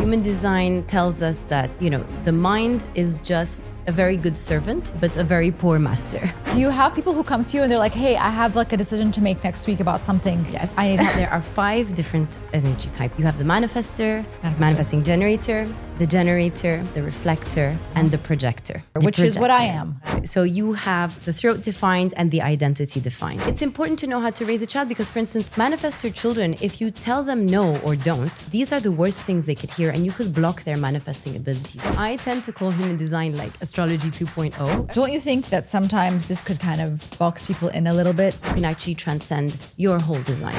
Human design tells us that, the mind is just a very good servant, but a very poor master. Do you have people who come to you and they're like, hey, I have like a decision to make next week about something? Yes. There are 5 different energy types. You have the manifestor, manifesting generator, the generator, the reflector, and the projector. Which is what I am. So you have the throat defined and the identity defined. It's important to know how to raise a child because, for instance, manifestor children, if you tell them no or don't, these are the worst things they could hear and you could block their manifesting abilities. I tend to call human design like astrology 2.0. Don't you think that sometimes this could kind of box people in a little bit? You can actually transcend your whole design.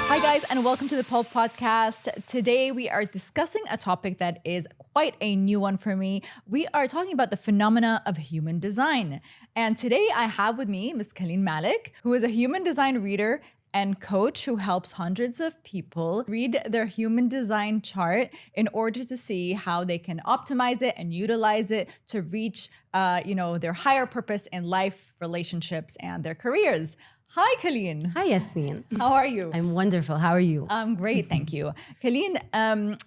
Hi guys, and welcome to the Pulp Podcast. Today we are discussing a topic that is quite a new one for me. We are talking about the phenomena of human design. And today I have with me Ms. Caline Malek, who is a human design reader and coach who helps hundreds of people read their human design chart in order to see how they can optimize it and utilize it to reach their higher purpose in life, relationships, and their careers. Hi, Caline. Hi, Yasmine. How are you? I'm wonderful. How are you? I'm great, thank you. Caline,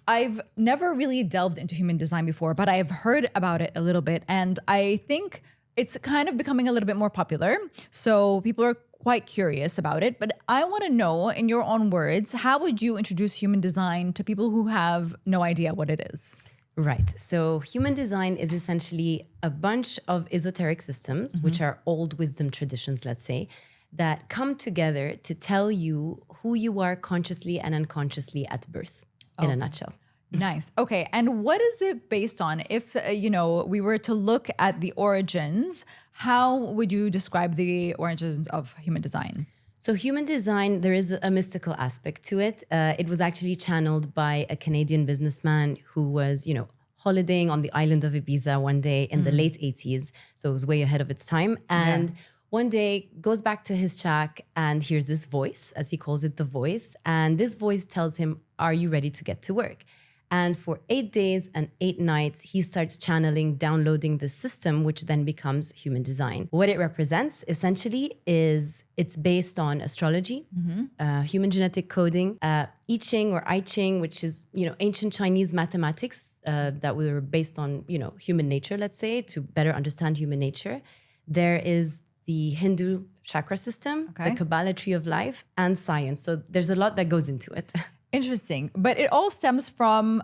I've never really delved into human design before, but I've heard about it a little bit, and I think it's kind of becoming a little bit more popular. So people are quite curious about it, but I want to know, in your own words, how would you introduce human design to people who have no idea what it is? Right. So human design is essentially a bunch of esoteric systems, which are old wisdom traditions, let's say, that come together to tell you who you are consciously and unconsciously at birth, in a nutshell. Nice. Okay. And what is it based on? If, we were to look at the origins, how would you describe the origins of human design? So human design, there is a mystical aspect to it. It was actually channeled by a Canadian businessman who was, holidaying on the island of Ibiza one day in the late 80s. So it was way ahead of its time. And one day goes back to his shack and hears this voice, as he calls it, the voice. And this voice tells him, are you ready to get to work? And for 8 days and 8 nights, he starts channeling, downloading the system, which then becomes human design. What it represents essentially is it's based on astrology, human genetic coding, I Ching or I Ching, which is, ancient Chinese mathematics that were based on, human nature, let's say, to better understand human nature. There is the Hindu chakra system, the Kabbalah tree of life, and science. So there's a lot that goes into it. Interesting. But it all stems from,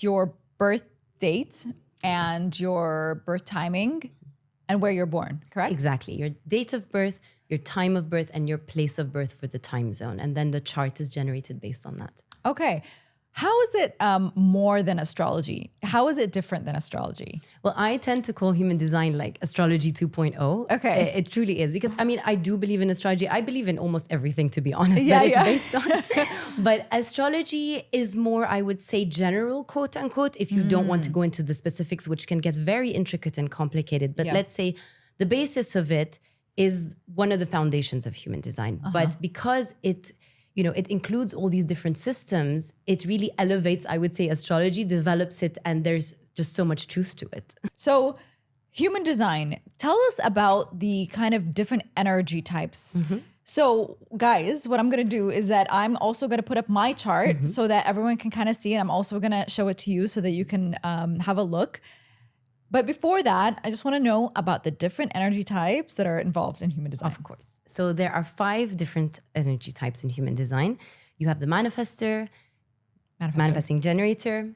your birth date and your birth timing and where you're born, correct? Exactly. Your date of birth, your time of birth, and your place of birth for the time zone. And then the chart is generated based on that. Okay. How is it more than astrology? How is it different than astrology? Well, I tend to call human design like astrology 2.0. Okay. It truly is. Because, I do believe in astrology. I believe in almost everything, to be honest, that it's based on. But astrology is more, I would say, general, quote unquote, if you don't want to go into the specifics, which can get very intricate and complicated. But let's say the basis of it is one of the foundations of human design. But because it includes all these different systems, it really elevates, I would say, astrology, develops it, and there's just so much truth to it. So human design, tell us about the kind of different energy types. So guys, what I'm going to do is that I'm also going to put up my chart so that everyone can kind of see it. I'm also going to show it to you so that you can have a look. But before that, I just want to know about the different energy types that are involved in human design. Of course. So there are 5 different energy types in human design. You have the manifestor, manifesting generator,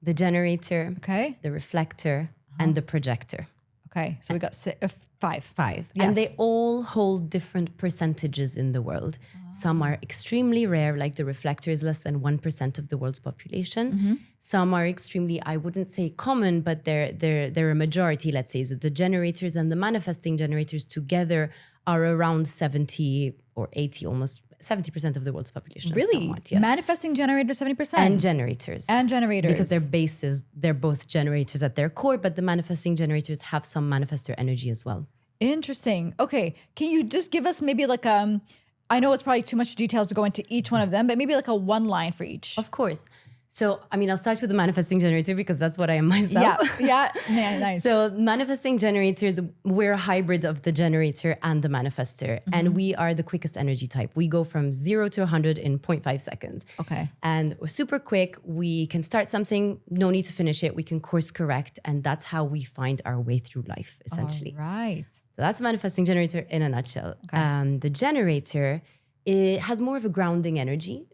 the generator, the reflector, and the projector. Okay, so we got 5. 5. Yes. And they all hold different percentages in the world. Some are extremely rare, like the reflector is less than 1% of the world's population. Some are extremely, I wouldn't say common, but they're a majority, let's say. So the generators and the manifesting generators together are around 70 or 80, almost 70% of the world's population. Really? Somewhat, yes. Manifesting generators, 70%? And generators. Because their bases, they're both generators at their core, but the manifesting generators have some manifestor energy as well. Interesting. Okay. Can you just give us maybe like, I know it's probably too much detail to go into each one of them, but maybe like a one line for each. Of course. So, I mean, I'll start with the manifesting generator because that's what I am myself. Yeah, nice. So manifesting generators, we're a hybrid of the generator and the manifester. And we are the quickest energy type. We go from 0 to 100 in 0.5 seconds. Okay. And we're super quick. We can start something, no need to finish it. We can course correct. And that's how we find our way through life, essentially. All right. So that's the manifesting generator in a nutshell. The generator, it has more of a grounding energy.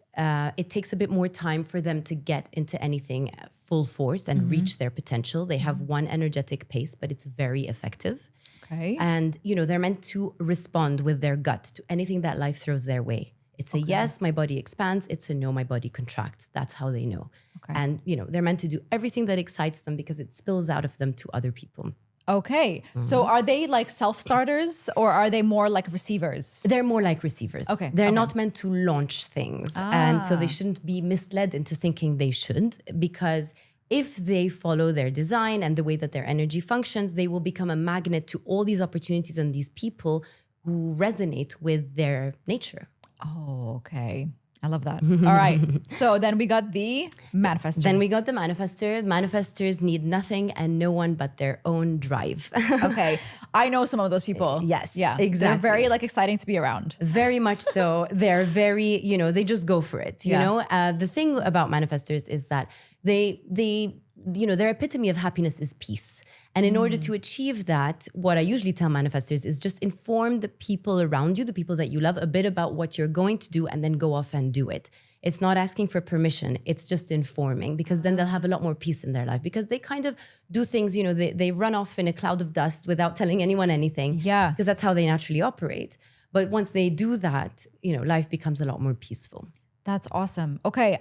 It takes a bit more time for them to get into anything at full force and reach their potential. They have one energetic pace, but it's very effective. Okay. And, they're meant to respond with their gut to anything that life throws their way. It's a yes, my body expands. It's a no, my body contracts. That's how they know. Okay. And, they're meant to do everything that excites them because it spills out of them to other people. Okay. So are they like self-starters or are they more like receivers? They're more like receivers. Okay. They're not meant to launch things. And so they shouldn't be misled into thinking they should, because if they follow their design and the way that their energy functions, they will become a magnet to all these opportunities and these people who resonate with their nature. Oh, okay. I love that. All right. So then we got the manifester. Then we got the manifester. Manifestors need nothing and no one but their own drive. Okay. I know some of those people. Yes, Yeah. exactly. They're very exciting to be around. Very much so. They're very, they just go for it. You Yeah. know, the thing about manifestors is that their epitome of happiness is peace. And in order to achieve that, what I usually tell manifestors is just inform the people around you, the people that you love, a bit about what you're going to do and then go off and do it. It's not asking for permission. It's just informing, because then they'll have a lot more peace in their life, because they kind of do things, they run off in a cloud of dust without telling anyone anything. Yeah. Because that's how they naturally operate. But once they do that, life becomes a lot more peaceful. That's awesome. Okay.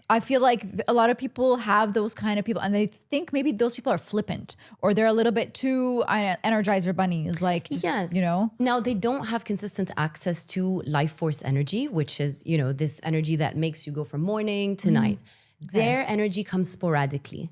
I feel like a lot of people have those kind of people and they think maybe those people are flippant or they're a little bit too energizer bunnies. Like, just, yes. Now they don't have consistent access to life force energy, which is, this energy that makes you go from morning to night. Okay. Their energy comes sporadically.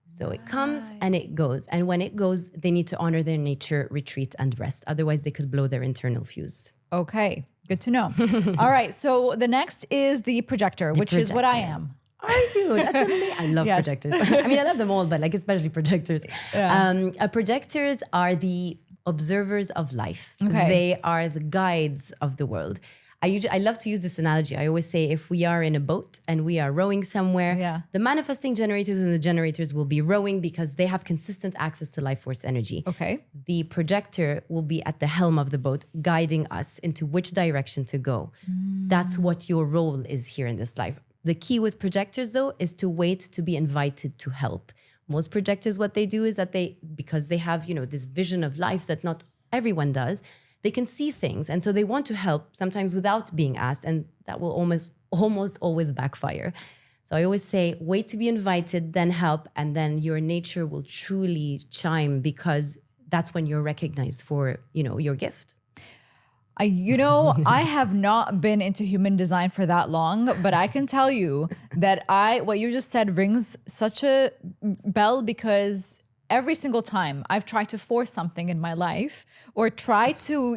So it comes and it goes. And when it goes, they need to honor their nature, retreat and rest. Otherwise they could blow their internal fuse. Okay. Good to know. All right. So the next is the projector, which is what I am. Are you? That's amazing. I love projectors. I mean, I love them all, but especially projectors. Yeah. Projectors are the observers of life. Okay. They are the guides of the world. I love to use this analogy. I always say if we are in a boat and we are rowing somewhere, the manifesting generators and the generators will be rowing because they have consistent access to life force energy. Okay. The projector will be at the helm of the boat, guiding us into which direction to go. That's what your role is here in this life. The key with projectors, though, is to wait to be invited to help. Most projectors, what they do is that because they have, this vision of life that not everyone does, they can see things. And so they want to help, sometimes without being asked, and that will almost always backfire. So I always say, wait to be invited, then help, and then your nature will truly chime, because that's when you're recognized for, your gift. I have not been into human design for that long, but I can tell you that what you just said rings such a bell, because every single time I've tried to force something in my life or try to,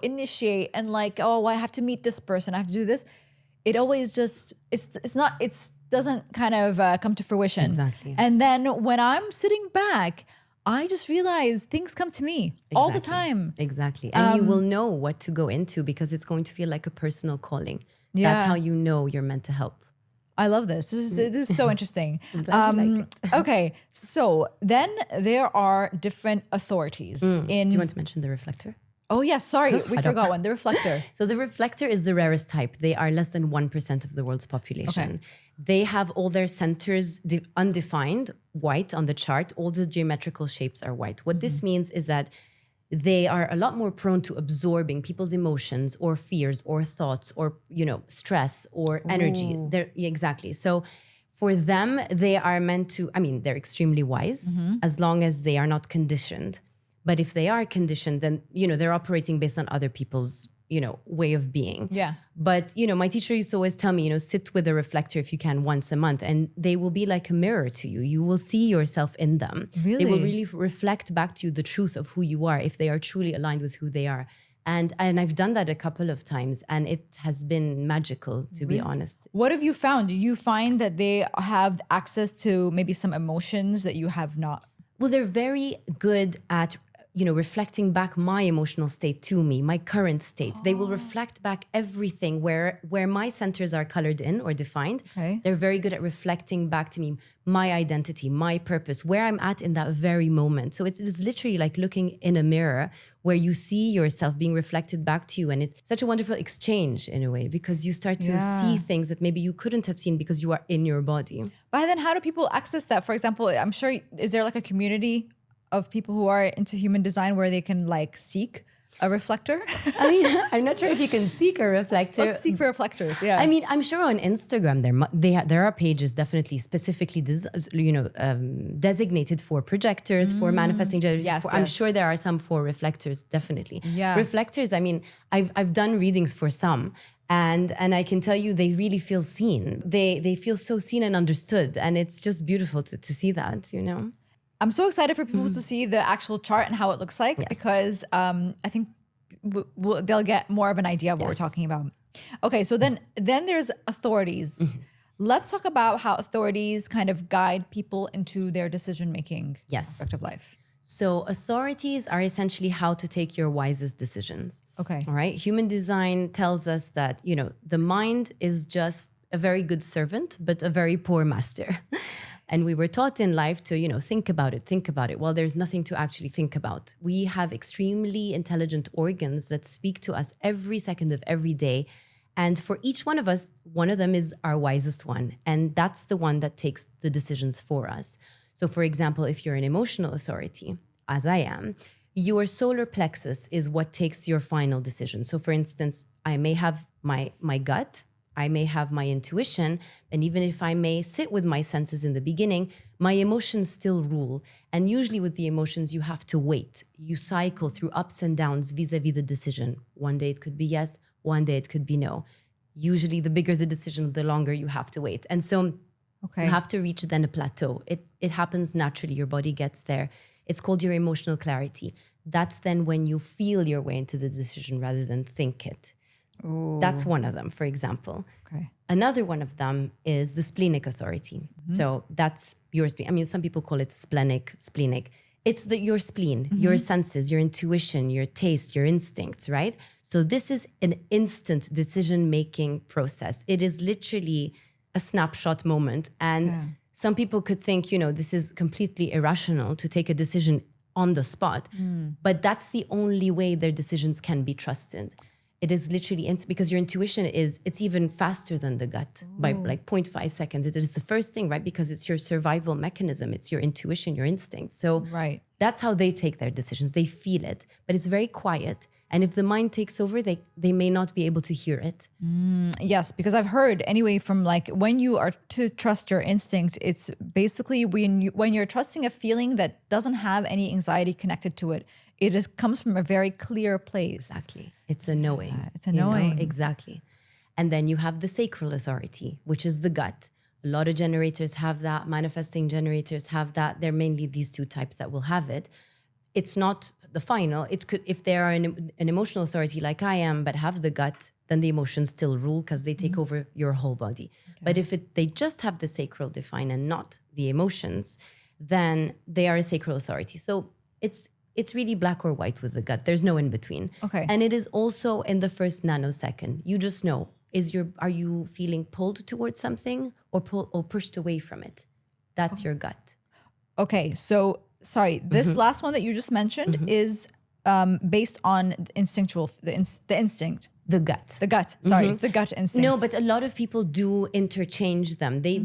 initiate and I have to meet this person, I have to do this. It always just, it doesn't kind of come to fruition. Exactly. And then when I'm sitting back, I just realize things come to me all the time. Exactly. And you will know what to go into because it's going to feel like a personal calling. Yeah. That's how you know you're meant to help. I love this. This is so interesting. I'm glad you like it. Okay. So then there are different authorities. Do you want to mention the reflector? Oh, yeah. Sorry. We forgot one. The reflector. So the reflector is the rarest type. They are less than 1% of the world's population. Okay. They have all their centers undefined, white on the chart. All the geometrical shapes are white. What this means is that they are a lot more prone to absorbing people's emotions or fears or thoughts or, stress or energy. Exactly. So for them, they are meant to, they're extremely wise as long as they are not conditioned. But if they are conditioned, then, they're operating based on other people's, way of being. Yeah. But, my teacher used to always tell me, sit with a reflector if you can once a month, and they will be like a mirror to you. You will see yourself in them. Really? They will really reflect back to you the truth of who you are if they are truly aligned with who they are. And I've done that a couple of times, and it has been magical, to be honest. What have you found? Do you find that they have access to maybe some emotions that you have not? Well, they're very good at, reflecting back my emotional state to me, my current state. They will reflect back everything where my centers are colored in or defined. Okay. They're very good at reflecting back to me my identity, my purpose, where I'm at in that very moment. So it's literally like looking in a mirror where you see yourself being reflected back to you. And it's such a wonderful exchange in a way, because you start to see things that maybe you couldn't have seen because you are in your body. But then how do people access that? For example, I'm sure, is there like a community of people who are into human design where they can like seek a reflector? I mean, I'm not sure if you can seek a reflector. Let's seek for reflectors. Yeah. I mean, I'm sure on Instagram there are pages definitely specifically designated for projectors, for manifesting generators. Yes, I'm yes. sure there are some for reflectors, definitely. Yeah. Reflectors. I mean, I've done readings for some, and I can tell you they really feel seen. They feel so seen and understood, and it's just beautiful to see that. I'm so excited for people to see the actual chart and how it looks like, because I think they'll get more of an idea of what we're talking about. Okay, so then there's authorities. Let's talk about how authorities kind of guide people into their decision-making aspect of life. So authorities are essentially how to take your wisest decisions. Okay. All right. Human design tells us that, the mind is just a very good servant, but a very poor master. And we were taught in life to, think about it. Well, there's nothing to actually think about. We have extremely intelligent organs that speak to us every second of every day. And for each one of us, one of them is our wisest one. And that's the one that takes the decisions for us. So for example, if you're an emotional authority, as I am, your solar plexus is what takes your final decision. So for instance, I may have my gut, I may have my intuition, and even if I may sit with my senses in the beginning, my emotions still rule. And usually with the emotions, you have to wait. You cycle through ups and downs vis-a-vis the decision. One day it could be yes, one day it could be no. Usually the bigger the decision, the longer you have to wait. And so you have to reach then a plateau. It happens naturally, your body gets there. It's called your emotional clarity. That's then when you feel your way into the decision rather than think it. Ooh. That's one of them, for example. Okay. Another one of them is the splenic authority. Mm-hmm. So that's your spleen. I mean, some people call it splenic. It's your spleen, your senses, your intuition, your taste, your instincts, right? So this is an instant decision-making process. It is literally a snapshot moment. And some people could think, this is completely irrational to take a decision on the spot. But that's the only way their decisions can be trusted. It is literally because your intuition it's even faster than the gut by like 0.5 seconds. It is the first thing, right? Because it's your survival mechanism. It's your intuition, your instinct. So that's how they take their decisions. They feel it, but it's very quiet. And if the mind takes over, they may not be able to hear it. Yes, because I've heard anyway from like when you are to trust your instinct, it's basically when you're trusting a feeling that doesn't have any anxiety connected to it. It comes from a very clear place. Exactly. It's a knowing. It's a knowing. Exactly. And then you have the sacral authority, which is the gut. A lot of generators have that. Manifesting generators have that. There are mainly these two types that will have it. It's not the final. It could, if they are an emotional authority like I am, but have the gut, then the emotions still rule because they take over your whole body. Okay. But if they just have the sacral define and not the emotions, then they are a sacral authority. So it's really black or white with the gut. There's no in between. Okay. And it is also in the first nanosecond. You just know, are you feeling pulled towards something or pushed away from it? That's your gut. Okay. So, sorry, this last one that you just mentioned is based on the instinct. The gut. The gut. Sorry, the gut instinct. No, but a lot of people do interchange them. They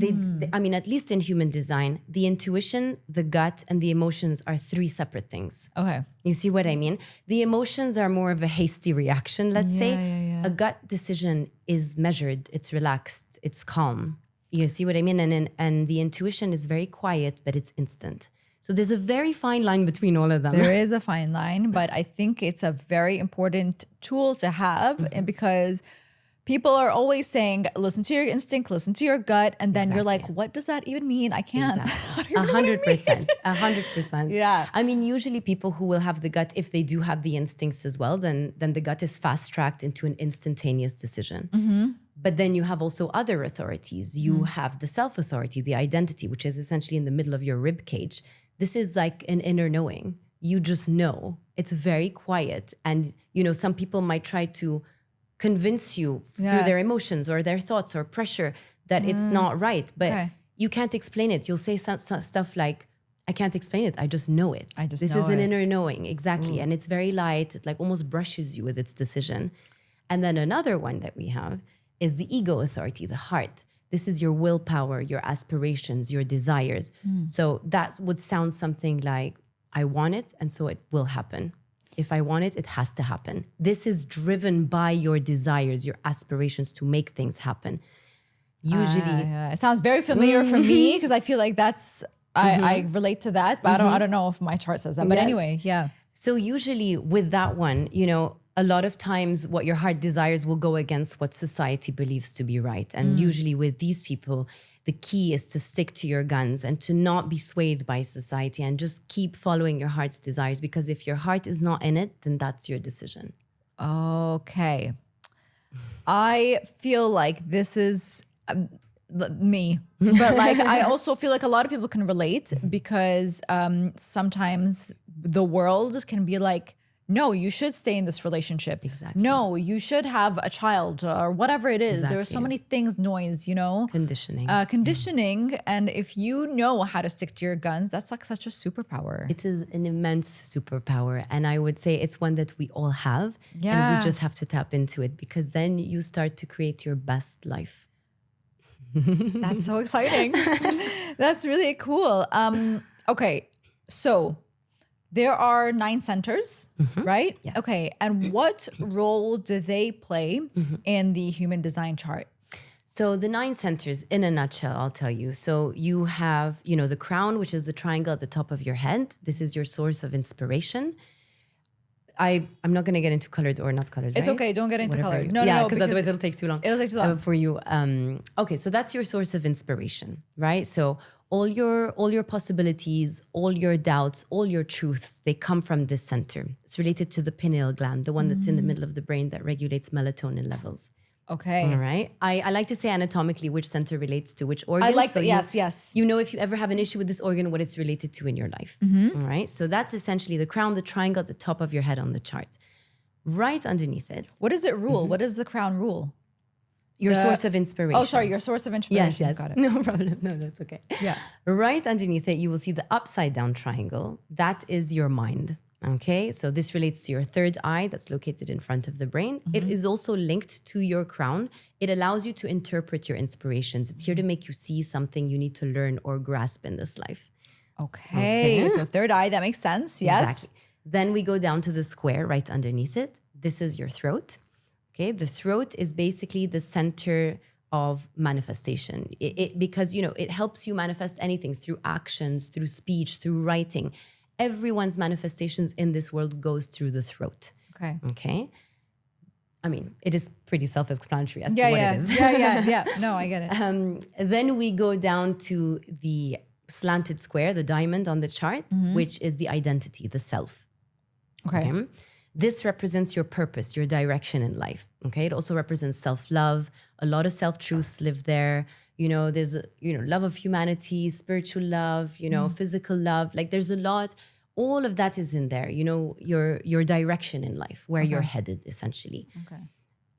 I mean, at least in human design, the intuition, the gut, and the emotions are three separate things. Okay. You see what I mean? The emotions are more of a hasty reaction, let's say. Yeah. A gut decision is measured, it's relaxed, it's calm. You see what I mean? And the intuition is very quiet, but it's instant. So there's a very fine line between all of them. There is a fine line, but I think it's a very important tool to have because people are always saying, listen to your instinct, listen to your gut. And then you're like, Exactly. what does that even mean? I can't. Exactly. I don't even know what it means. 100%. Yeah. I mean, usually people who will have the gut, if they do have the instincts as well, then the gut is fast tracked into an instantaneous decision. But then you have also other authorities. You have the self-authority, the identity, which is essentially in the middle of your rib cage. This is like an inner knowing. You just know. It's very quiet. And, some people might try to convince you through their emotions or their thoughts or pressure that it's not right. But you can't explain it. You'll say stuff like, I can't explain it. I just know it. This know is an it. inner knowing. Exactly. And it's very light. It like almost brushes you with its decision. And then another one that we have is the ego authority, the heart. This is your willpower, your aspirations, your desires. So that would sound something like, I want it, and so it will happen. If I want it, it has to happen. This is driven by your desires, your aspirations to make things happen. Usually, It sounds very familiar for me because I feel like that's, I relate to that, but I don't know if my chart says that. But Yes. anyway, yeah. So usually with that one, a lot of times what your heart desires will go against what society believes to be right. And usually with these people, the key is to stick to your guns and to not be swayed by society and just keep following your heart's desires, because if your heart is not in it, then that's your decision. Okay. I feel like this is me, but like I also feel like a lot of people can relate because sometimes the world can be like, no, you should stay in this relationship. Exactly. No, you should have a child or whatever it is. There are so many things, noise, Conditioning. conditioning. And if you know how to stick to your guns, that's like such a superpower. It is an immense superpower. And I would say it's one that we all have. Yeah. And we just have to tap into it, because then you start to create your best life. That's so exciting. That's really cool. Okay, so there are 9 centers, right? Yes. Okay, and what role do they play in the human design chart? So the 9 centers, in a nutshell, I'll tell you. So you have, the crown, which is the triangle at the top of your head. This is your source of inspiration. I'm not going to get into colored or not colored. It's right? okay, don't get into Whatever. color. No, yeah, no, because otherwise it'll take too long. It'll take too long. For you. Okay, so that's your source of inspiration, right? So all your possibilities, all your doubts, all your truths, they come from this center. It's related to the pineal gland, the one that's in the middle of the brain that regulates melatonin levels. Okay. All right. I like to say anatomically which center relates to which organ. I like so that. you- Yes. You know if you ever have an issue with this organ, what it's related to in your life. All right. So that's essentially the crown, the triangle at the top of your head on the chart. Right underneath it, What does it rule? What does the crown rule? your The- source of inspiration. Oh, sorry, your source of inspiration. Yes. Got it. No problem. No, that's okay. Yeah. Right underneath it, you will see the upside down triangle. That is your mind. Okay. So this relates to your third eye that's located in front of the brain. It is also linked to your crown. It allows you to interpret your inspirations. It's here to make you see something you need to learn or grasp in this life. Okay. So third eye, that makes sense. Yes. Exactly. Then we go down to the square right underneath it. This is your throat. Okay, the throat is basically the center of manifestation. Because it helps you manifest anything through actions, through speech, through writing. Everyone's manifestations in this world goes through the throat. Okay. Okay. I mean, it is pretty self-explanatory as to what it is. Yeah. No, I get it. Then we go down to the slanted square, the diamond on the chart, which is the identity, the self. Okay. This represents your purpose, your direction in life. Okay. It also represents self-love. A lot of self-truths live there. There's love of humanity, spiritual love, physical love. Like there's a lot. All of that is in there. Your direction in life, where you're headed, essentially. Okay.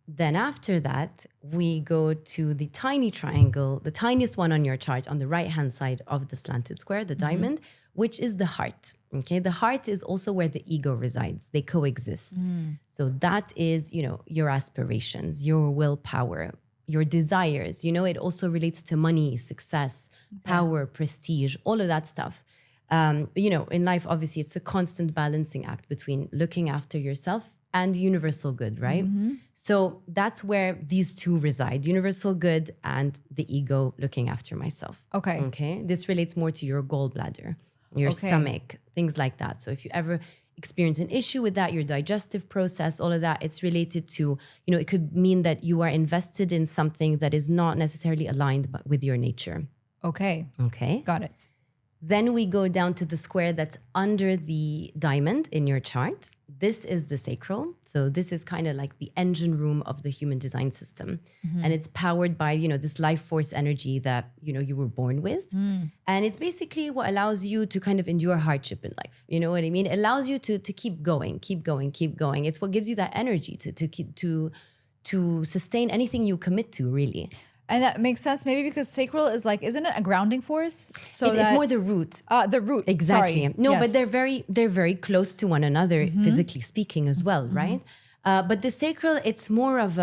Then after that, we go to the tiny triangle, the tiniest one on your chart on the right-hand side of the slanted square, the diamond, which is the heart. Okay, the heart is also where the ego resides. They coexist. So that is, your aspirations, your willpower, your desires. It also relates to money, success, power, prestige, all of that stuff. In life, obviously, it's a constant balancing act between looking after yourself and universal good, right? So that's where these two reside, universal good and the ego looking after myself. Okay. This relates more to your gallbladder, your stomach, things like that. So if you ever experience an issue with that, your digestive process, all of that, it's related to, it could mean that you are invested in something that is not necessarily aligned with your nature. Okay. Okay. Got it. Then we go down to the square that's under the diamond in your chart. This is the sacral. So this is kind of like the engine room of the human design system. And it's powered by, this life force energy that, you were born with. And it's basically what allows you to kind of endure hardship in life. You know what I mean? It allows you to keep going, keep going, keep going. It's what gives you that energy to sustain anything you commit to, really. And that makes sense, maybe because sacral is like, isn't it a grounding force? So It's more the root. The root. Exactly. Sorry. No, Yes. but they're very close to one another, physically speaking as well, right? But the sacral, it's more of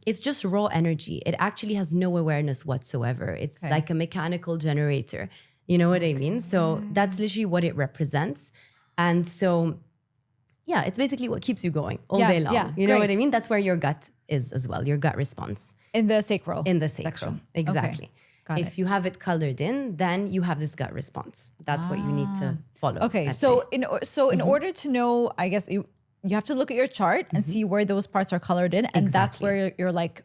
it's just raw energy. It actually has no awareness whatsoever. It's like a mechanical generator. You know what I mean? So that's literally what it represents. And so, yeah, it's basically what keeps you going all day long. Yeah, you know what I great. mean? That's where your gut is as well, your gut response. In the sacral. In the sacral, section. exactly. Got If you have it colored in, then you have this gut response. That's what you need to follow. Okay, let's so say. in order to know, I guess you have to look at your chart and see where those parts are colored in, and that's Exactly. where your like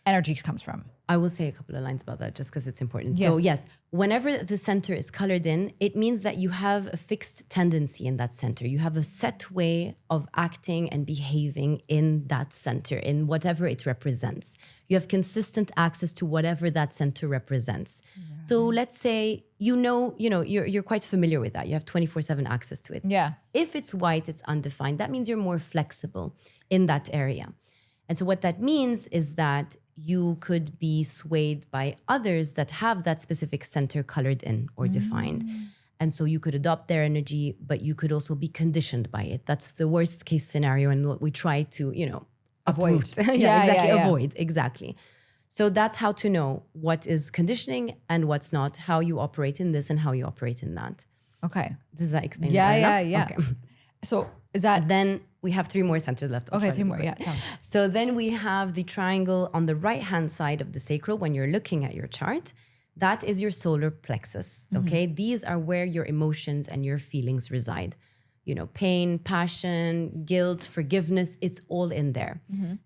energy comes from. I will say a couple of lines about that just because it's important. So yes, whenever the center is colored in, it means that you have a fixed tendency in that center. You have a set way of acting and behaving in that center, in whatever it represents. You have consistent access to whatever that center represents. So let's say, you're quite familiar with that. You have 24/7 access to it. Yeah. If it's white, it's undefined. That means you're more flexible in that area. And so what that means is that you could be swayed by others that have that specific center colored in or defined. And so you could adopt their energy, but you could also be conditioned by it. That's the worst case scenario and what we try to, Avoid. uproot. Yeah, exactly. yeah. Avoid. Exactly. So that's how to know what is conditioning and what's not, how you operate in this and how you operate in that. Okay. Does that explain Yeah, that yeah, enough? yeah. Okay. So is that Then we have 3 more centers left. I'll okay? try to 3 be more. quick. Yeah. Tell me. So then we have the triangle on the right-hand side of the sacral when you're looking at your chart. That is your solar plexus, okay? These are where your emotions and your feelings reside. Pain, passion, guilt, forgiveness, it's all in there.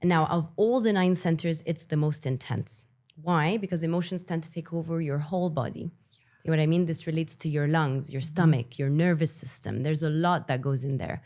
And now of all the 9 centers, it's the most intense. Why? Because emotions tend to take over your whole body. See what I mean? This relates to your lungs, your stomach, your nervous system. There's a lot that goes in there.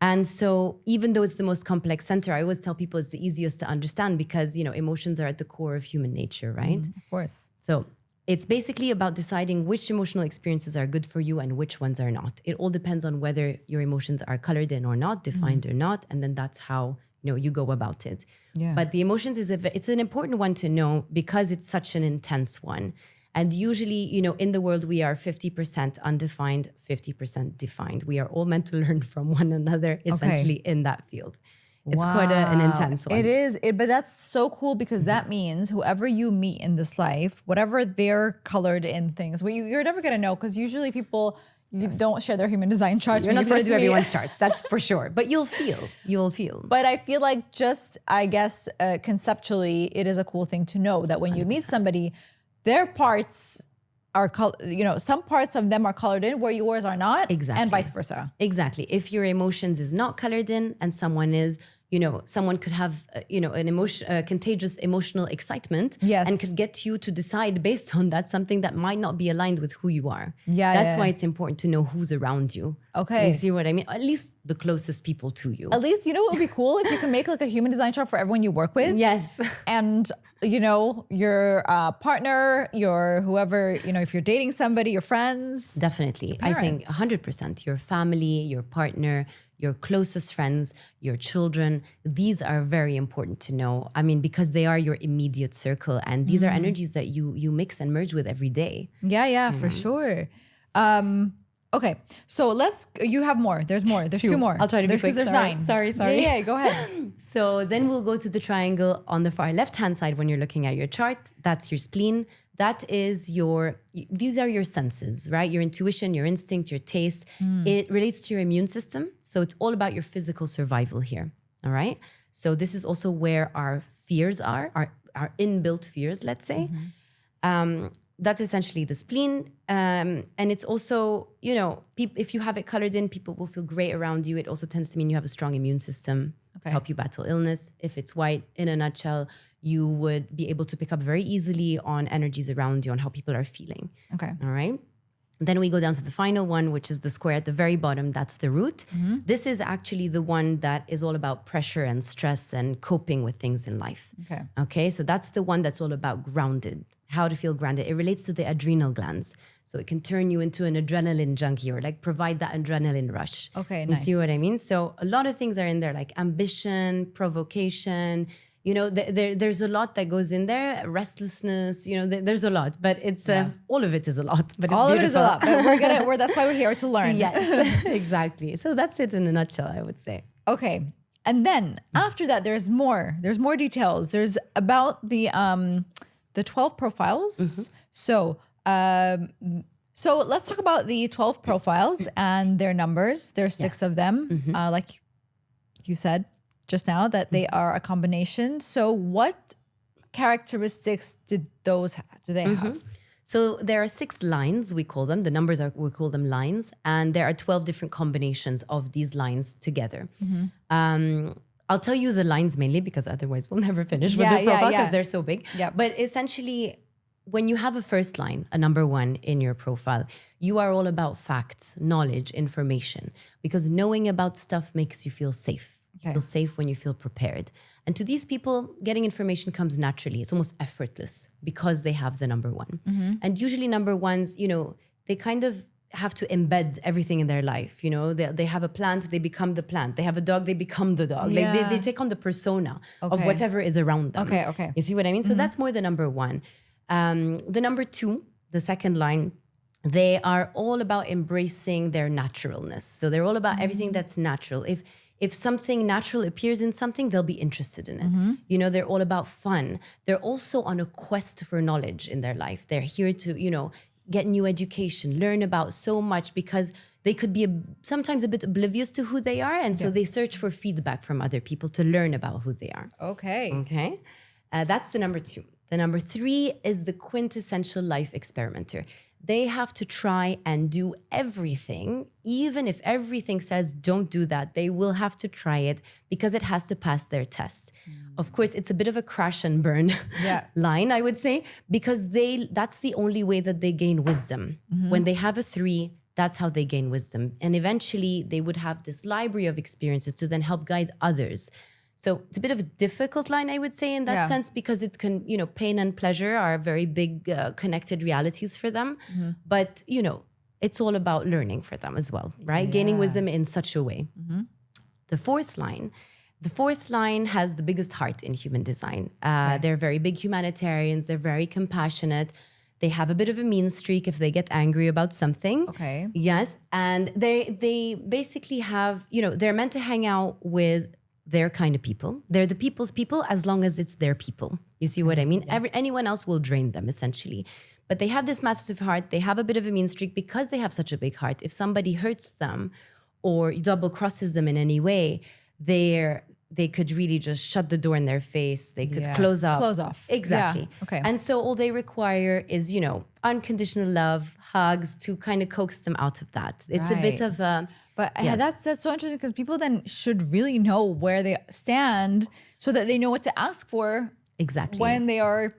And so even though it's the most complex center, I always tell people it's the easiest to understand because, emotions are at the core of human nature, right? Of course. So it's basically about deciding which emotional experiences are good for you and which ones are not. It all depends on whether your emotions are colored in or not, defined or not. And then that's how, you go about it. Yeah. But the emotions it's an important one to know because it's such an intense one. And usually, in the world, we are 50% undefined, 50% defined. We are all meant to learn from one another, essentially, in that field. It's quite an intense one. It is, but that's so cool because that means whoever you meet in this life, whatever they're colored in things, well, you're never going to know because usually people don't share their human design charts. You're when not you going to first do meet. everyone's chart, that's for sure. But you'll feel. But I feel like I guess conceptually, it is a cool thing to know that when you meet somebody, their parts are, some parts of them are colored in where yours are not. Exactly. And vice versa. Exactly. If your emotions is not colored in and someone is, someone could have, an contagious emotional excitement Yes. and could get you to decide based on that something that might not be aligned with who you are. Yeah, That's yeah. why it's important to know who's around you. Okay. You see what I mean? At least the closest people to you. At least, what would be cool if you can make like a human design chart for everyone you work with. Yes. And, your partner, your whoever, if you're dating somebody, your friends. Definitely. I think parents. 100%. Your family, your partner, your closest friends, your children, these are very important to know. I mean, because they are your immediate circle and these are energies that you mix and merge with every day. Yeah, for sure. Okay, so you have more. There's more. There's 2 more. I'll try to be quick. There's Sorry. 9. Sorry. Yeah, go ahead. So then we'll go to the triangle on the far left-hand side when you're looking at your chart. That's your spleen. That is these are your senses, right? Your intuition, your instinct, your taste. It relates to your immune system. So it's all about your physical survival here, all right? So this is also where our fears are, our inbuilt fears, let's say. that's essentially the spleen. And it's also, if you have it colored in, people will feel great around you. It also tends to mean you have a strong immune system to help you battle illness. If it's white, in a nutshell, you would be able to pick up very easily on energies around you, on how people are feeling. Okay. All right. Then we go down to the final one, which is the square at the very bottom. That's the root. This is actually the one that is all about pressure and stress and coping with things in life. Okay. So that's the one that's all about grounded, how to feel grounded. It relates to the adrenal glands. So it can turn you into an adrenaline junkie or like provide that adrenaline rush. Okay, You nice. see what I mean? So a lot of things are in there, like ambition, provocation. There's a lot that goes in there. Restlessness, there's a lot, but it's all of it is a lot. But it's All of it is a beautiful. lot, but that's why we're here to learn. Yes, exactly. So that's it in a nutshell, I would say. Okay. And then after that, there's more details. There's about the 12 profiles. So let's talk about the 12 profiles and their numbers. There's 6 of them. Like you said just now, that they are a combination. So what characteristics do they have? So there are 6 lines, we call them. The numbers we call them lines. And there are 12 different combinations of these lines together. I'll tell you the lines mainly because otherwise we'll never finish with the profile because they're so big. Yeah. But essentially, when you have a first line, a number 1 in your profile, you are all about facts, knowledge, information, because knowing about stuff makes you feel safe. You feel safe when you feel prepared. And to these people, getting information comes naturally. It's almost effortless because they have the number 1. And usually number 1s, they kind of have to embed everything in their life. They have a plant, they become the plant. They have a dog, they become the dog. Yeah. Like they take on the persona of whatever is around them. Okay. You see what I mean? So that's more the number 1. The number 2, the second line, they are all about embracing their naturalness. So they're all about everything that's natural. If something natural appears in something, they'll be interested in it. They're all about fun. They're also on a quest for knowledge in their life. They're here to, get new education, learn about so much because they could be sometimes a bit oblivious to who they are. And so they search for feedback from other people to learn about who they are. Okay. That's the number 2. The number 3 is the quintessential life experimenter. They have to try and do everything, even if everything says don't do that, they will have to try it because it has to pass their test. Of course, it's a bit of a crash and burn line, I would say, because that's the only way that they gain wisdom. When they have a 3, that's how they gain wisdom. And eventually they would have this library of experiences to then help guide others. So it's a bit of a difficult line, I would say, in that sense, because it can, pain and pleasure are very big connected realities for them. But, it's all about learning for them as well, right? Gaining wisdom in such a way. The fourth line has the biggest heart in human design. They're very big humanitarians. They're very compassionate. They have a bit of a mean streak if they get angry about something. Okay. Yes. And they basically have, they're meant to hang out with their kind of people. They're the people's people as long as it's their people. You see what I mean? Yes. Anyone else will drain them essentially. But they have this massive heart. They have a bit of a mean streak because they have such a big heart. If somebody hurts them or double crosses them in any way, they could really just shut the door in their face. They could close off. Exactly. Yeah. Okay. And so all they require is, unconditional love, hugs to kind of coax them out of that. It's a bit of a... But that's so interesting because people then should really know where they stand so that they know what to ask for. Exactly. When they are,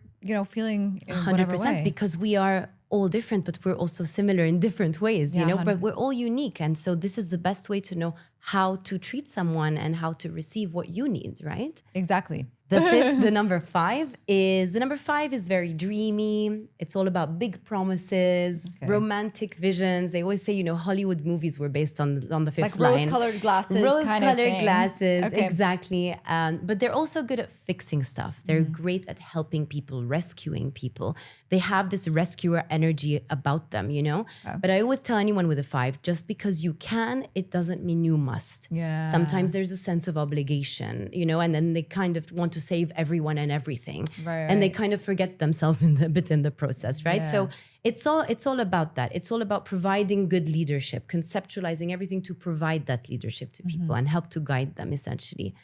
feeling in 100% way. Because we are all different, but we're also similar in different ways, but 100%. we're all unique. And so this is the best way to know how to treat someone and how to receive what you need, right? Exactly. The number 5 is very dreamy. It's all about big promises, romantic visions. They always say, Hollywood movies were based on the fifth line. Rose-colored glasses Rose-colored glasses, Okay. exactly. But they're also good at fixing stuff. They're great at helping people, rescuing people. They have this rescuer energy about them, But I always tell anyone with a 5, just because you can, it doesn't mean you must. Yeah. Sometimes there's a sense of obligation, and then they kind of want to save everyone and everything. Right. And they kind of forget themselves a bit in the process, right? Yeah. So it's all about that. It's all about providing good leadership, conceptualizing everything to provide that leadership to people and help to guide them essentially.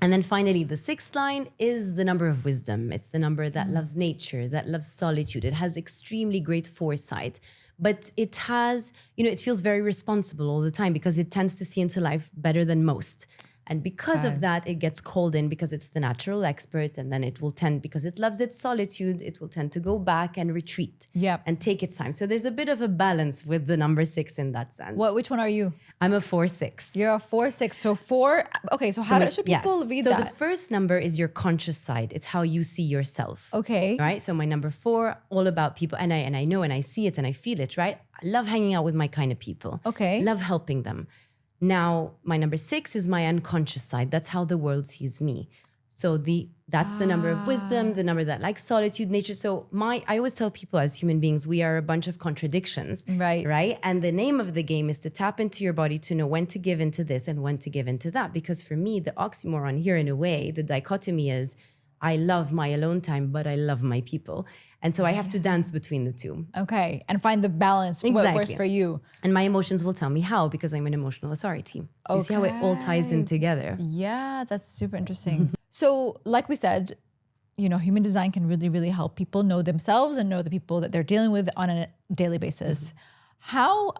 And then finally, the sixth line is the number of wisdom. It's the number that loves nature, that loves solitude. It has extremely great foresight, but it has, it feels very responsible all the time because it tends to see into life better than most. And because of that, it gets called in because it's the natural expert. And then it will tend, because it loves its solitude, it will tend to go back and retreat and take its time. So there's a bit of a balance with the number 6 in that sense. Which one are you? I'm a 4-6. You're a 4-6. So 4. Okay. So how should people read that? So the first number is your conscious side. It's how you see yourself. Okay. Right. So my number 4, all about people. And I know and I see it and I feel it, right? I love hanging out with my kind of people. Okay. Love helping them. Now, my number 6 is my unconscious side. That's how the world sees me. So that's the number of wisdom, the number that likes solitude, nature. So I always tell people as human beings, we are a bunch of contradictions. Right. And the name of the game is to tap into your body to know when to give into this and when to give into that. Because for me, the oxymoron here in a way, the dichotomy is I love my alone time, but I love my people. And so I have to dance between the two. Okay. And find the balance. What works for you. And my emotions will tell me how, because I'm an emotional authority. So you see how it all ties in together. Yeah, that's super interesting. So like we said, human design can really, really help people know themselves and know the people that they're dealing with on a daily basis. How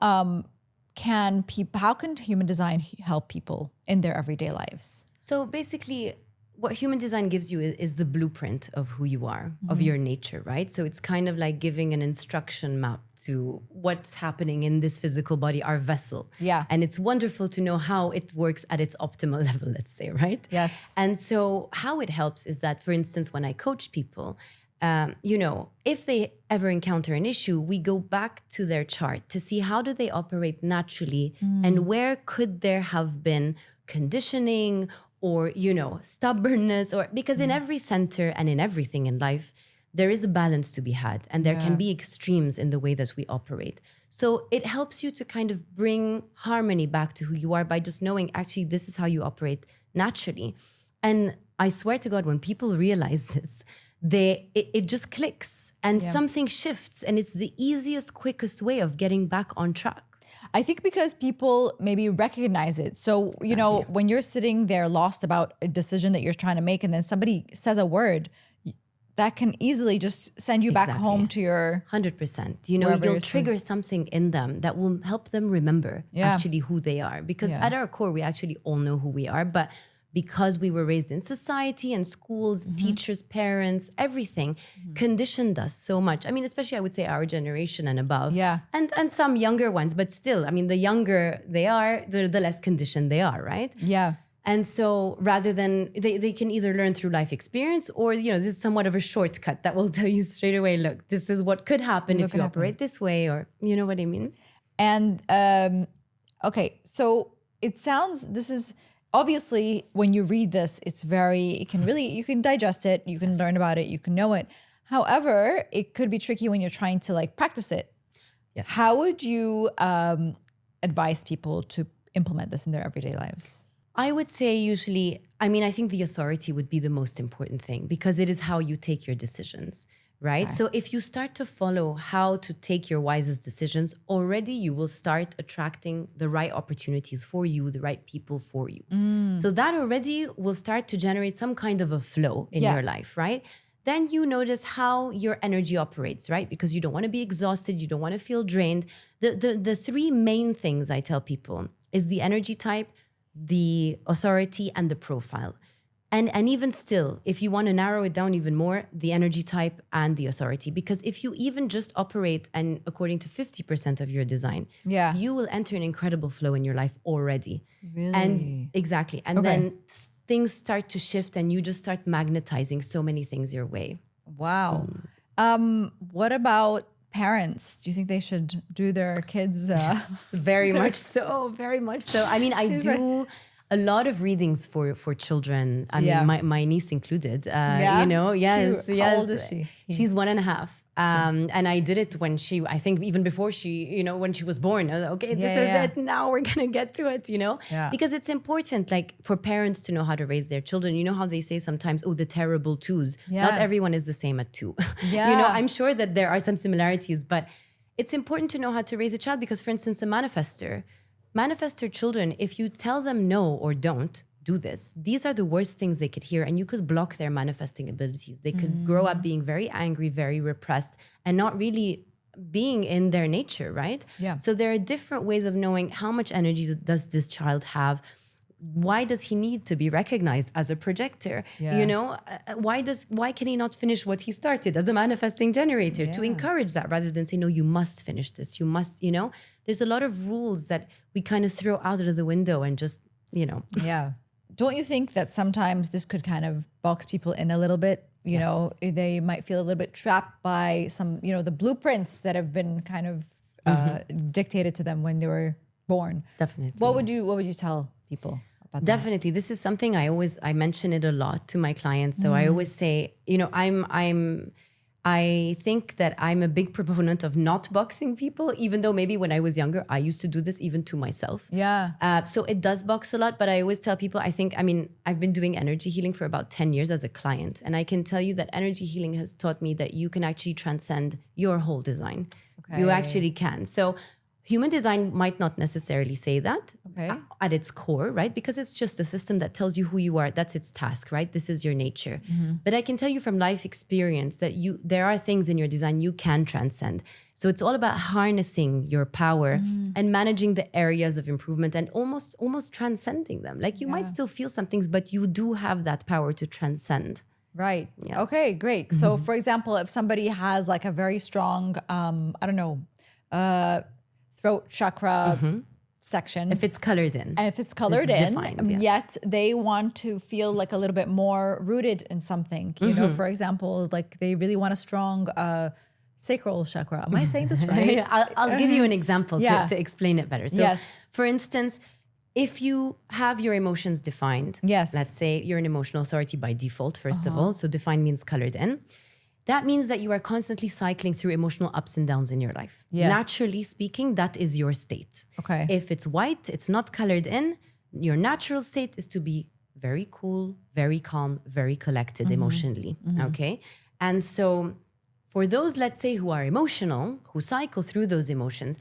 can human design help people in their everyday lives? So basically, what human design gives you is the blueprint of who you are, of your nature, right? So it's kind of like giving an instruction map to what's happening in this physical body, our vessel. Yeah. And it's wonderful to know how it works at its optimal level, let's say, right? Yes. And so how it helps is that, for instance, when I coach people, if they ever encounter an issue, we go back to their chart to see how do they operate naturally and where could there have been conditioning or, stubbornness, or because in every center and in everything in life, there is a balance to be had and there can be extremes in the way that we operate. So it helps you to kind of bring harmony back to who you are by just knowing actually this is how you operate naturally. And I swear to God, when people realize this, it just clicks and something shifts, and it's the easiest, quickest way of getting back on track. I think because people maybe recognize it. So, when you're sitting there lost about a decision that you're trying to make and then somebody says a word, that can easily just send you back home to your... 100%. You'll trigger something in them that will help them remember actually who they are. Because at our core, we actually all know who we are. But because we were raised in society and schools, teachers, parents, everything conditioned us so much. I mean, especially I would say our generation and above. Yeah. And some younger ones, but still, I mean, the younger they are, the less conditioned they are, right? Yeah. And so rather than, they can either learn through life experience or, this is somewhat of a shortcut that will tell you straight away, look, this is what could happen if you operate this way, or you know what I mean? And, okay, so it sounds, this is... Obviously, when you read this, you can digest it, you can learn about it, you can know it. However, it could be tricky when you're trying to practice it. Yes. How would you advise people to implement this in their everyday lives? I would say usually, I think the authority would be the most important thing because it is how you take your decisions. Right? So if you start to follow how to take your wisest decisions, already you will start attracting the right opportunities for you, the right people for you. So that already will start to generate some kind of a flow in your life, right? Then you notice how your energy operates, right? Because you don't want to be exhausted, you don't want to feel drained. The 3 main things I tell people is the energy type, the authority, and the profile. And even still, if you want to narrow it down even more, the energy type and the authority. Because if you even just operate and according to 50% of your design, you will enter an incredible flow in your life already. Really? And exactly. And then things start to shift and you just start magnetizing so many things your way. Wow. What about parents? Do you think they should do their kids? Very much so. Very much so. I mean, I do... a lot of readings for children. I mean, my niece included. Yes. How old is she? She's 1.5. And I did it when I think even before she, when she was born. I was like, okay, this is it. Now we're gonna get to it. Because it's important, for parents to know how to raise their children. You know how they say sometimes, the terrible 2s. Not everyone is the same at 2. I'm sure that there are some similarities, but it's important to know how to raise a child because, for instance, a manifestor children, if you tell them no or don't, do this, these are the worst things they could hear, and you could block their manifesting abilities. They could grow up being very angry, very repressed, and not really being in their nature, right? Yeah. So there are different ways of knowing how much energy does this child have. Why does he need to be recognized as a projector? Yeah. You know, why can he not finish what he started as a manifesting generator? To encourage that rather than say, no, you must finish this. You must, you know, there's a lot of rules that we kind of throw out of the window and just, you know. Yeah. Don't you think that sometimes this could kind of box people in a little bit? You know, they might feel a little bit trapped by some, you know, the blueprints that have been kind of dictated to them when they were born. Definitely. What would you tell people about that? Definitely. This is something I mention it a lot to my clients. So I always say, you know, I think that I'm a big proponent of not boxing people, even though maybe when I was younger, I used to do this even to myself. Yeah. So it does box a lot, but I always tell people, I've been doing energy healing for about 10 years as a client. And I can tell you that energy healing has taught me that you can actually transcend your whole design. Okay. You actually can. So human design might not necessarily say that at its core, right? Because it's just a system that tells you who you are. That's its task, right? This is your nature. But I can tell you from life experience that there are things in your design you can transcend. So it's all about harnessing your power and managing the areas of improvement and almost transcending them. Like you might still feel some things, but you do have that power to transcend. Right. Yes. Okay, great. So for example, if somebody has like a very strong, throat chakra section. If it's colored in. And if it's colored It's in, defined, yeah. yet they want to feel like a little bit more rooted in something. You know, for example, like they really want a strong sacral chakra. Am I saying this right? I'll give you an example to explain it better. So Yes. for instance, if you have your emotions defined, Yes. let's say you're an emotional authority by default, first of all. So defined means colored in. That means that you are constantly cycling through emotional ups and downs in your life. Yes. Naturally speaking, that is your state. Okay. If it's white, it's not colored in, your natural state is to be very cool, very calm, very collected emotionally. Okay. And so for those, let's say, who are emotional, who cycle through those emotions,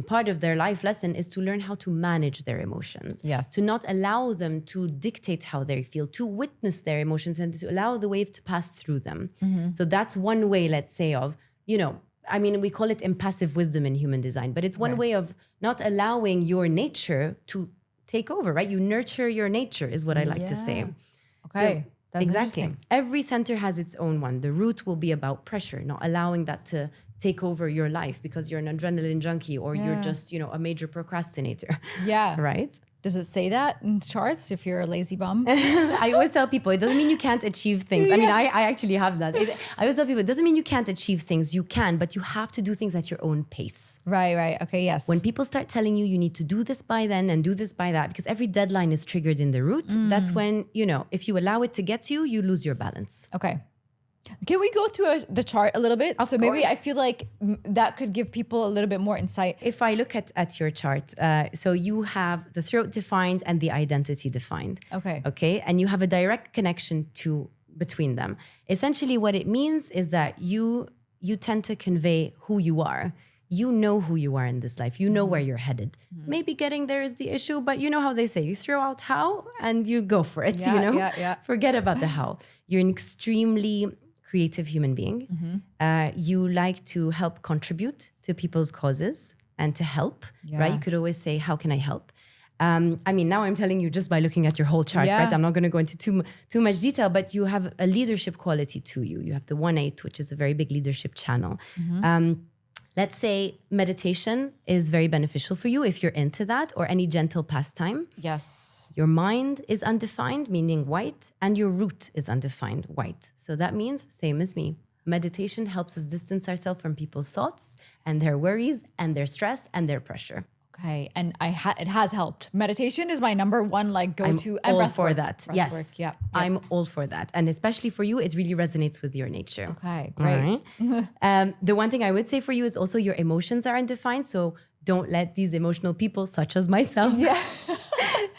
part of their life lesson is to learn how to manage their emotions. Yes. To not allow them to dictate how they feel, to witness their emotions and to allow the wave to pass through them. So that's one way, let's say, of, we call it impassive wisdom in human design, but it's one way of not allowing your nature to take over, right? You nurture your nature is what I like to say. Okay. That's exactly. interesting. Every center has its own one. The root will be about pressure, not allowing that to take over your life because you're an adrenaline junkie or you're just, a major procrastinator. Yeah. Right? Does it say that in charts if you're a lazy bum? I always tell people, it doesn't mean you can't achieve things. I actually have that. I always tell people, it doesn't mean you can't achieve things. You can, but you have to do things at your own pace. Right. Okay, yes. When people start telling you need to do this by then and do this by that, because every deadline is triggered in the root, that's when, if you allow it to get to you, you lose your balance. Okay. Can we go through the chart a little bit? Of maybe course. I feel like that could give people a little bit more insight. If I look at your chart, so you have the throat defined and the identity defined. Okay. And you have a direct connection between them. Essentially what it means is that you tend to convey who you are. You know who you are in this life. You know where you're headed. Maybe getting there is the issue, but you know how they say, you throw out how and you go for it, Yeah. Forget about the how. You're an extremely creative human being. You like to help contribute to people's causes and to help, right? You could always say, how can I help? Now I'm telling you just by looking at your whole chart, right? I'm not going to go into too much detail, but you have a leadership quality to you. You have the 1-8, which is a very big leadership channel. Let's say meditation is very beneficial for you if you're into that, or any gentle pastime. Yes. Your mind is undefined, meaning white, and your root is undefined, white. So that means, same as me, meditation helps us distance ourselves from people's thoughts and their worries and their stress and their pressure. Okay, and it has helped. Meditation is my number one go-to. I'm all breath for work. that. Breath Yes, work. Yep. I'm all for that. And especially for you, it really resonates with your nature. Okay, great. All right? The one thing I would say for you is also your emotions are undefined. So don't let these emotional people, such as myself, lead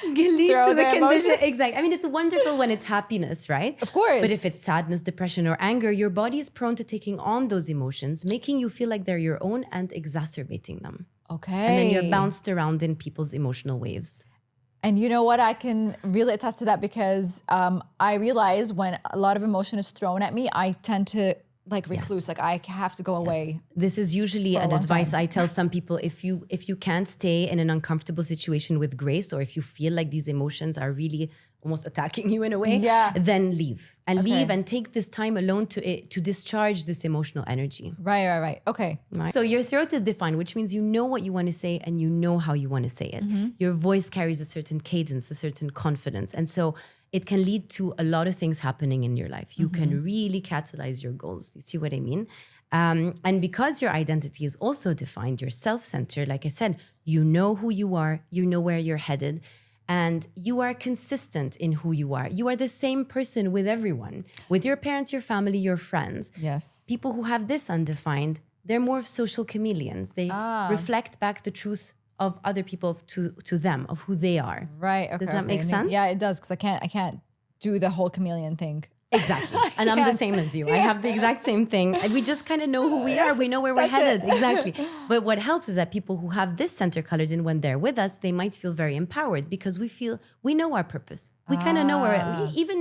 to the condition. Exactly. It's wonderful when it's happiness, right? Of course. But if it's sadness, depression, or anger, your body is prone to taking on those emotions, making you feel like they're your own and exacerbating them. Okay. And then you're bounced around in people's emotional waves. And you know what? I can really attest to that because I realize when a lot of emotion is thrown at me, I tend to like recluse. Like I have to go away. This is usually For a an long advice time. I tell some people. If you can't stay in an uncomfortable situation with grace, or if you feel like these emotions are really almost attacking you in a way, Yeah. then leave Okay. and take this time alone to discharge this emotional energy. Right. Okay. Right. So your throat is defined, which means you know what you want to say and you know how you want to say it. Your voice carries a certain cadence, a certain confidence. And so it can lead to a lot of things happening in your life. You can really catalyze your goals. You see what I mean? And because your identity is also defined, you're self-centered, like I said, you know who you are, you know where you're headed, and you are consistent in who you are. You are the same person with everyone, with your parents, your family, your friends. Yes. People who have this undefined, they're more of social chameleons. They reflect back the truth of other people to them, of who they are. Right. Okay. Does that make sense? Yeah, it does. Because I can't do the whole chameleon thing. Exactly. And I'm the same as you. I have the exact same thing. And we just kind of know who we are. We know where we're headed. Exactly. But what helps is that people who have this center colored in, when they're with us, they might feel very empowered because we know our purpose. We kind of know where, even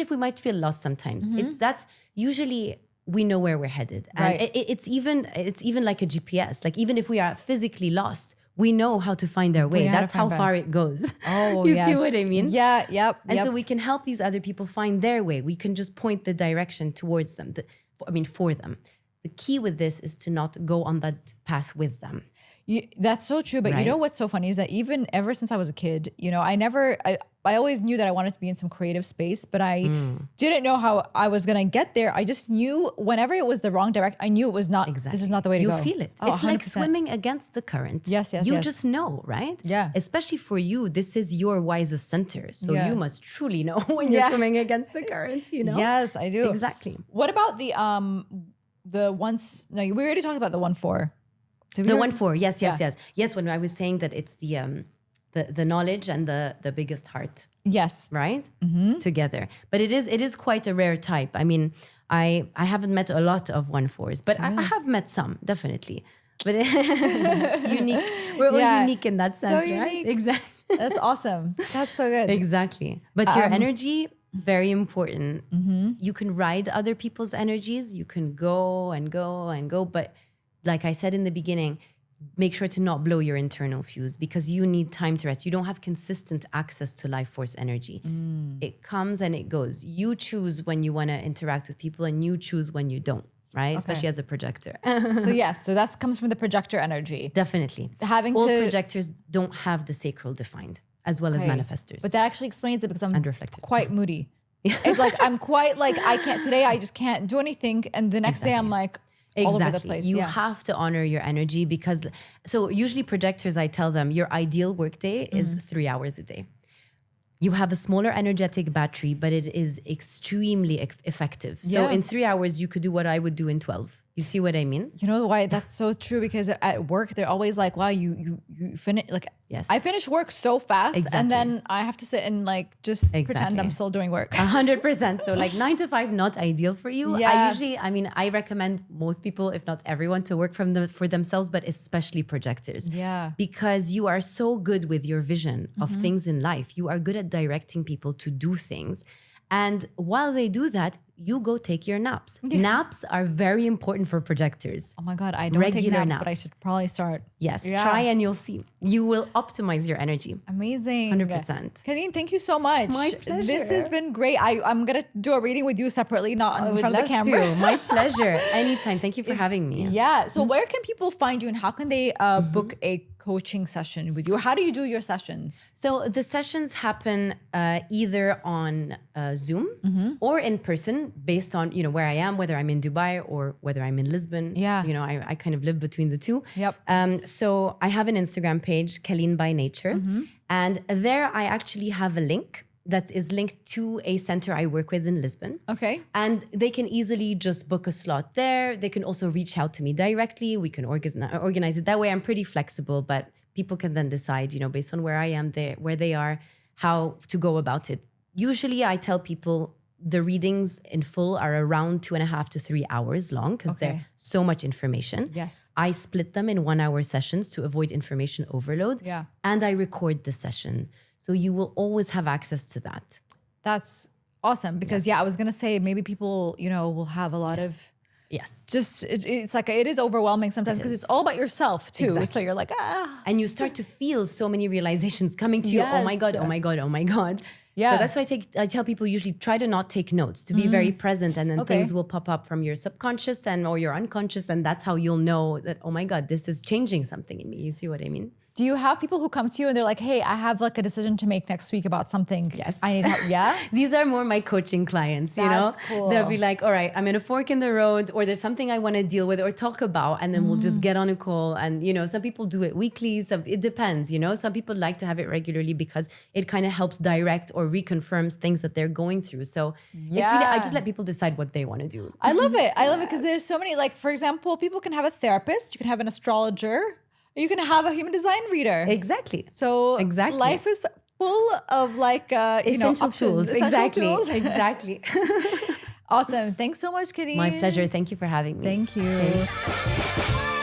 if we might feel lost sometimes, that's usually we know where we're headed. And Right. it's even like a GPS. Like even if we are physically lost, we know how to find our way. know how to That's how find far it goes. Oh, you yes. see what I mean? Yeah. Yep. And so we can help these other people find their way. We can just point the direction towards them. For them. The key with this is to not go on that path with them. That's so true. But you Right. know what's so funny is that even ever since I was a kid, I always knew that I wanted to be in some creative space, but I didn't know how I was going to get there. I just knew whenever it was the wrong direction, I knew it was not, this is not the way to You go. feel it. Oh, It's like 100%. swimming against the current. Yes, You just know, right? Yeah. Especially for you, this is your wisest center. So Yeah. you must truly know when you're Yeah. swimming against the current, you know? Yes, I do. Exactly. What about the ones, no, we already talked about the 1-4. The 1-4, yes. Yeah. Yes, when I was saying that it's the knowledge and the biggest heart. Yes. Right? Together. But it is quite a rare type. I mean, I haven't met a lot of 1-4s, but I have met some, definitely. But unique. We're all Yeah. unique in that So sense, unique. right? Exactly. That's awesome. That's so good. Exactly. But your energy, very important. You can ride other people's energies. You can go and go and go. But like I said in the beginning, make sure to not blow your internal fuse because you need time to rest. You don't have consistent access to life force energy. It comes and it goes. You choose when you want to interact with people and you choose when you don't, right? Especially as a projector. So that comes from the projector energy. Definitely. Having All to- projectors don't have the sacral defined as well as Okay. manifestors. But that actually explains it because I'm reflectors. quite moody. It's like I'm quite like today I just can't do anything, and the next day I'm like all over the place. You Yeah. have to honor your energy because, so usually projectors, I tell them your ideal workday is 3 hours a day. You have a smaller energetic battery, but it is extremely effective. So Yeah. in 3 hours, you could do what I would do in 12. You see what I mean? You know why that's so true? Because at work they're always like, "Wow, you finish like." Yes. I finish work so fast, Exactly. and then I have to sit and like just pretend Exactly. I'm still doing work. 100%. So like 9 to 5, not ideal for you. Yeah. I recommend most people, if not everyone, to work for themselves, but especially projectors. Yeah. Because you are so good with your vision of things in life. You are good at directing people to do things. And while they do that, you go take your naps. Naps are very important for projectors. Oh my God, I don't take Regular naps, but I naps. should probably start. Yes, Yeah. try and you'll see. You will optimize your energy. Amazing. 100%. Caline, thank you so much. My This pleasure. has been great. I'm going to do a reading with you separately, not in front of the camera. My pleasure. Anytime. Thank you for having me. Yeah. So where can people find you and how can they book a coaching session with you? How do you do your sessions? So the sessions happen either on Zoom or in person based on, where I am, whether I'm in Dubai or whether I'm in Lisbon. Yeah. I kind of live between the two. Yep. So I have an Instagram page, Caline by Nature. And there I actually have a link that is linked to a center I work with in Lisbon. Okay. And they can easily just book a slot there. They can also reach out to me directly. We can organize it that way. I'm pretty flexible, but people can then decide, based on where I am, where they are, how to go about it. Usually I tell people the readings in full are around 2.5 to 3 hours long because Okay. they're so much information. Yes. I split them in 1 hour sessions to avoid information overload. Yeah. And I record the session. So you will always have access to that. That's awesome because I was going to say maybe people, will have a lot of Yes. just, it's like, it is overwhelming sometimes because it's all about yourself too. Exactly. So you're like, And you start to feel so many realizations coming to you. Oh my Yes. God, oh my God, oh my God. Yeah. So that's why I tell people usually try to not take notes, to be very present, and then things will pop up from your subconscious or your unconscious. And that's how you'll know that, oh my God, this is changing something in me. You see what I mean? do you have people who come to you and they're like, hey, I have like a decision to make next week about something. Yes. I need help. Yeah. These are more my coaching clients, That's cool. They'll be like, all right, I'm in a fork in the road, or there's something I want to deal with or talk about. And then we'll just get on a call. And, some people do it weekly. It depends, Some people like to have it regularly because it kind of helps direct or reconfirms things that they're going through. So it's really, I just let people decide what they want to do. I love it. I love it because there's so many, like, for example, people can have a therapist, you can have an astrologer, you can have a human design reader. Exactly. So Exactly. life is full of like, Essential tools. Essential Exactly. tools. Exactly. Awesome. Thanks so much, Caline. My pleasure. Thank you for having me. Thank you.